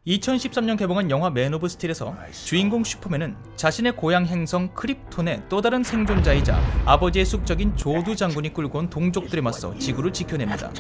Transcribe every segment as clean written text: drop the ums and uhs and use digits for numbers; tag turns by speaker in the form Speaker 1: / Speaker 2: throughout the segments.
Speaker 1: 2013년 개봉한 영화 맨 오브 스틸에서 주인공 슈퍼맨은 자신의 고향 행성 크립톤의 또 다른 생존자이자 아버지의 숙적인 조두 장군이 끌고 온 동족들에 맞서 지구를 지켜냅니다.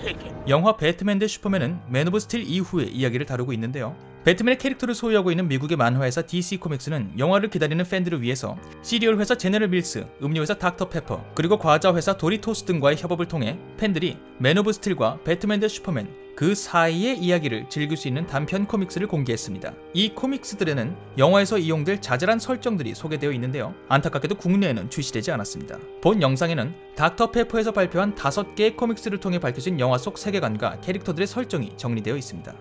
Speaker 1: 영화 배트맨 대 슈퍼맨은 맨 오브 스틸 이후의 이야기를 다루고 있는데요. 배트맨의 캐릭터를 소유하고 있는 미국의 만화회사 DC 코믹스는 영화를 기다리는 팬들을 위해서 시리얼 회사 제너럴 밀스, 음료회사 닥터 페퍼, 그리고 과자 회사 도리토스 등과의 협업을 통해 팬들이 맨 오브 스틸과 배트맨 대 슈퍼맨 그 사이의 이야기를 즐길 수 있는 단편 코믹스를 공개했습니다. 이 코믹스들에는 영화에서 이용될 자잘한 설정들이 소개되어 있는데요. 안타깝게도 국내에는 출시되지 않았습니다. 본 영상에는 닥터 페퍼에서 발표한 5개의 코믹스를 통해 밝혀진 영화 속 세계관과 캐릭터들의 설정이 정리되어 있습니다.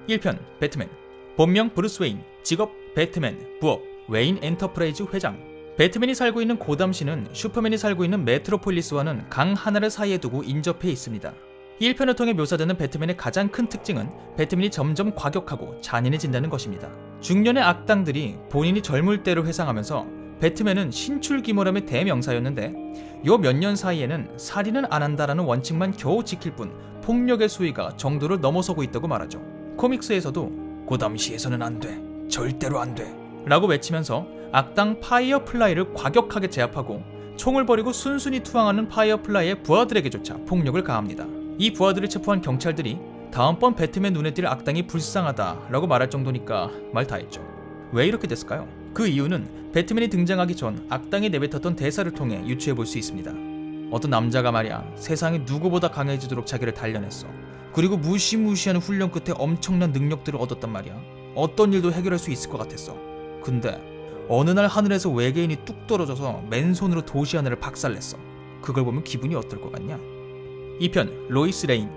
Speaker 1: 1편 배트맨. 본명 브루스 웨인, 직업 배트맨, 부업 웨인 엔터프라이즈 회장. 배트맨이 살고 있는 고담시는 슈퍼맨이 살고 있는 메트로폴리스와는 강 하나를 사이에 두고 인접해 있습니다. 1편을 통해 묘사되는 배트맨의 가장 큰 특징은 배트맨이 점점 과격하고 잔인해진다는 것입니다. 중년의 악당들이 본인이 젊을 때를 회상하면서 배트맨은 신출귀몰함의 대명사였는데 요 몇 년 사이에는 살인은 안 한다라는 원칙만 겨우 지킬 뿐 폭력의 수위가 정도를 넘어서고 있다고 말하죠. 코믹스에서도 고담시에서는 안 돼, 절대로 안 돼 라고 외치면서 악당 파이어플라이를 과격하게 제압하고 총을 버리고 순순히 투항하는 파이어플라이의 부하들에게조차 폭력을 가합니다. 이 부하들을 체포한 경찰들이 다음번 배트맨 눈에 띌 악당이 불쌍하다 라고 말할 정도니까 말 다 했죠. 왜 이렇게 됐을까요? 그 이유는 배트맨이 등장하기 전 악당이 내뱉었던 대사를 통해 유추해 볼 수 있습니다. 어떤 남자가 말이야 세상에 누구보다 강해지도록 자기를 단련했어. 그리고 무시무시한 훈련 끝에 엄청난 능력들을 얻었단 말이야. 어떤 일도 해결할 수 있을 것 같았어. 근데 어느 날 하늘에서 외계인이 뚝 떨어져서 맨손으로 도시 하나를 박살냈어. 그걸 보면 기분이 어떨 것 같냐? 2편 로이스 레인.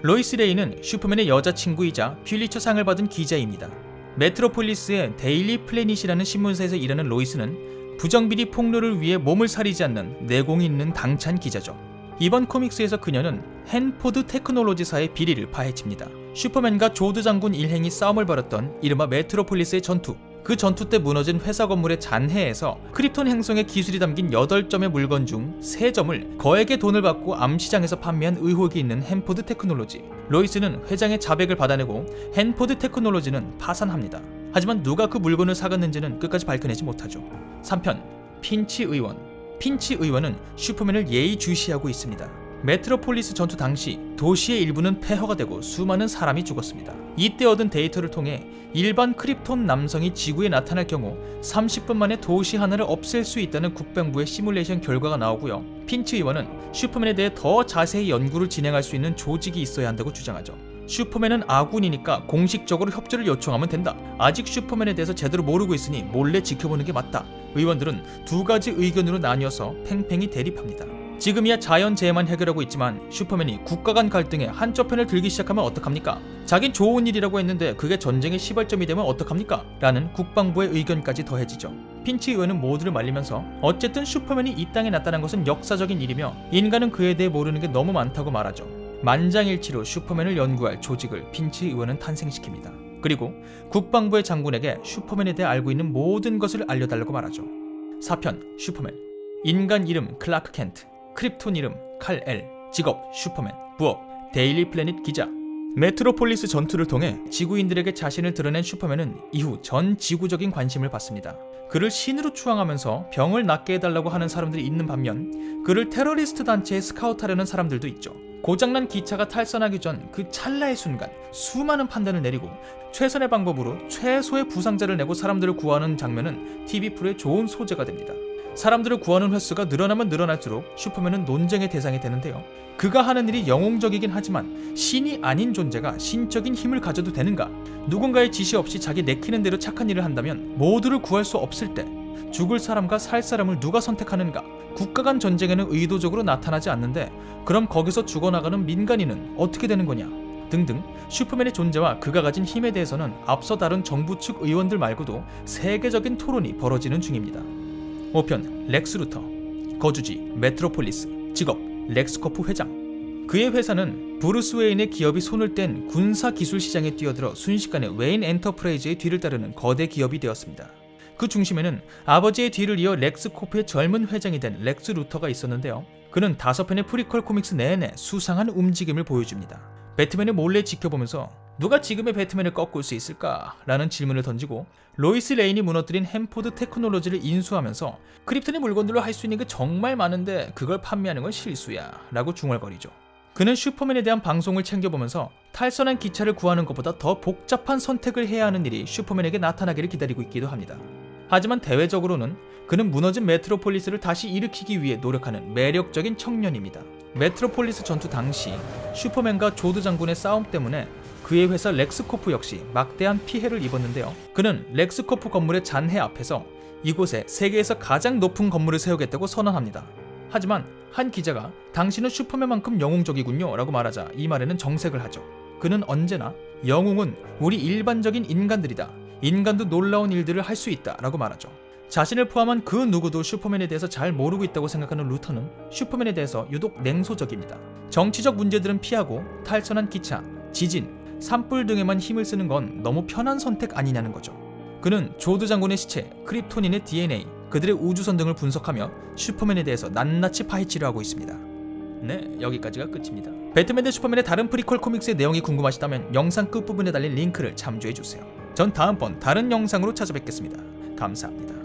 Speaker 1: 로이스 레인은 슈퍼맨의 여자친구이자 퓰리처상을 받은 기자입니다. 메트로폴리스의 데일리 플래닛이라는 신문사에서 일하는 로이스는 부정비리 폭로를 위해 몸을 사리지 않는 내공이 있는 당찬 기자죠. 이번 코믹스에서 그녀는 헨포드 테크놀로지사의 비리를 파헤칩니다. 슈퍼맨과 조드 장군 일행이 싸움을 벌였던 이른바 메트로폴리스의 전투. 그 전투 때 무너진 회사 건물의 잔해에서 크립톤 행성의 기술이 담긴 8점의 물건 중 3점을 거액의 돈을 받고 암시장에서 판매한 의혹이 있는 헨포드 테크놀로지. 로이스는 회장의 자백을 받아내고 헨포드 테크놀로지는 파산합니다. 하지만 누가 그 물건을 사갔는지는 끝까지 밝혀내지 못하죠. 3편 핀치 의원. 핀치 의원은 슈퍼맨을 예의주시하고 있습니다. 메트로폴리스 전투 당시 도시의 일부는 폐허가 되고 수많은 사람이 죽었습니다. 이때 얻은 데이터를 통해 일반 크립톤 남성이 지구에 나타날 경우 30분 만에 도시 하나를 없앨 수 있다는 국방부의 시뮬레이션 결과가 나오고요. 핀치 의원은 슈퍼맨에 대해 더 자세히 연구를 진행할 수 있는 조직이 있어야 한다고 주장하죠. 슈퍼맨은 아군이니까 공식적으로 협조를 요청하면 된다. 아직 슈퍼맨에 대해서 제대로 모르고 있으니 몰래 지켜보는 게 맞다. 의원들은 2가지 의견으로 나뉘어서 팽팽히 대립합니다. 지금이야 자연재해만 해결하고 있지만 슈퍼맨이 국가 간 갈등에 한쪽 편을 들기 시작하면 어떡합니까? 자긴 좋은 일이라고 했는데 그게 전쟁의 시발점이 되면 어떡합니까? 라는 국방부의 의견까지 더해지죠. 핀치 의원은 모두를 말리면서 어쨌든 슈퍼맨이 이 땅에 나타난 것은 역사적인 일이며 인간은 그에 대해 모르는 게 너무 많다고 말하죠. 만장일치로 슈퍼맨을 연구할 조직을 핀치 의원은 탄생시킵니다. 그리고 국방부의 장군에게 슈퍼맨에 대해 알고 있는 모든 것을 알려달라고 말하죠. 4편 슈퍼맨. 인간 이름 클라크 켄트, 크립톤 이름 칼-엘, 직업 슈퍼맨, 부업 데일리 플래닛 기자. 메트로폴리스 전투를 통해 지구인들에게 자신을 드러낸 슈퍼맨은 이후 전 지구적인 관심을 받습니다. 그를 신으로 추앙하면서 병을 낫게 해달라고 하는 사람들이 있는 반면 그를 테러리스트 단체에 스카우트하려는 사람들도 있죠. 고장난 기차가 탈선하기 전 그 찰나의 순간 수많은 판단을 내리고 최선의 방법으로 최소의 부상자를 내고 사람들을 구하는 장면은 TV 프로의 좋은 소재가 됩니다. 사람들을 구하는 횟수가 늘어나면 늘어날수록 슈퍼맨은 논쟁의 대상이 되는데요. 그가 하는 일이 영웅적이긴 하지만 신이 아닌 존재가 신적인 힘을 가져도 되는가? 누군가의 지시 없이 자기 내키는 대로 착한 일을 한다면 모두를 구할 수 없을 때 죽을 사람과 살 사람을 누가 선택하는가? 국가 간 전쟁에는 의도적으로 나타나지 않는데 그럼 거기서 죽어나가는 민간인은 어떻게 되는 거냐? 등등 슈퍼맨의 존재와 그가 가진 힘에 대해서는 앞서 다룬 정부 측 의원들 말고도 세계적인 토론이 벌어지는 중입니다. 5편 렉스 루터. 거주지 메트로폴리스, 직업 렉스코프 회장. 그의 회사는 브루스 웨인의 기업이 손을 뗀 군사기술 시장에 뛰어들어 순식간에 웨인 엔터프라이즈의 뒤를 따르는 거대 기업이 되었습니다. 그 중심에는 아버지의 뒤를 이어 렉스코프의 젊은 회장이 된 렉스 루터가 있었는데요. 그는 5편의 프리퀄 코믹스 내내 수상한 움직임을 보여줍니다. 배트맨을 몰래 지켜보면서 누가 지금의 배트맨을 꺾을 수 있을까? 라는 질문을 던지고 로이스 레인이 무너뜨린 햄포드 테크놀로지를 인수하면서 크립톤의 물건들로 할 수 있는 게 정말 많은데 그걸 판매하는 건 실수야 라고 중얼거리죠. 그는 슈퍼맨에 대한 방송을 챙겨보면서 탈선한 기차를 구하는 것보다 더 복잡한 선택을 해야 하는 일이 슈퍼맨에게 나타나기를 기다리고 있기도 합니다. 하지만 대외적으로는 그는 무너진 메트로폴리스를 다시 일으키기 위해 노력하는 매력적인 청년입니다. 메트로폴리스 전투 당시 슈퍼맨과 조드 장군의 싸움 때문에 그의 회사 렉스코프 역시 막대한 피해를 입었는데요. 그는 렉스코프 건물의 잔해 앞에서 이곳에 세계에서 가장 높은 건물을 세우겠다고 선언합니다. 하지만 한 기자가 당신은 슈퍼맨만큼 영웅적이군요 라고 말하자 이 말에는 정색을 하죠. 그는 언제나 영웅은 우리 일반적인 인간들이다. 인간도 놀라운 일들을 할 수 있다 라고 말하죠. 자신을 포함한 그 누구도 슈퍼맨에 대해서 잘 모르고 있다고 생각하는 루터는 슈퍼맨에 대해서 유독 냉소적입니다. 정치적 문제들은 피하고 탈선한 기차, 지진, 산불 등에만 힘을 쓰는 건 너무 편한 선택 아니냐는 거죠. 그는 조드 장군의 시체, 크립토닌의 DNA, 그들의 우주선 등을 분석하며 슈퍼맨에 대해서 낱낱이 파헤치려 하고 있습니다. 네, 여기까지가 끝입니다. 배트맨 대 슈퍼맨의 다른 프리퀄 코믹스의 내용이 궁금하시다면 영상 끝부분에 달린 링크를 참조해주세요. 전 다음번 다른 영상으로 찾아뵙겠습니다. 감사합니다.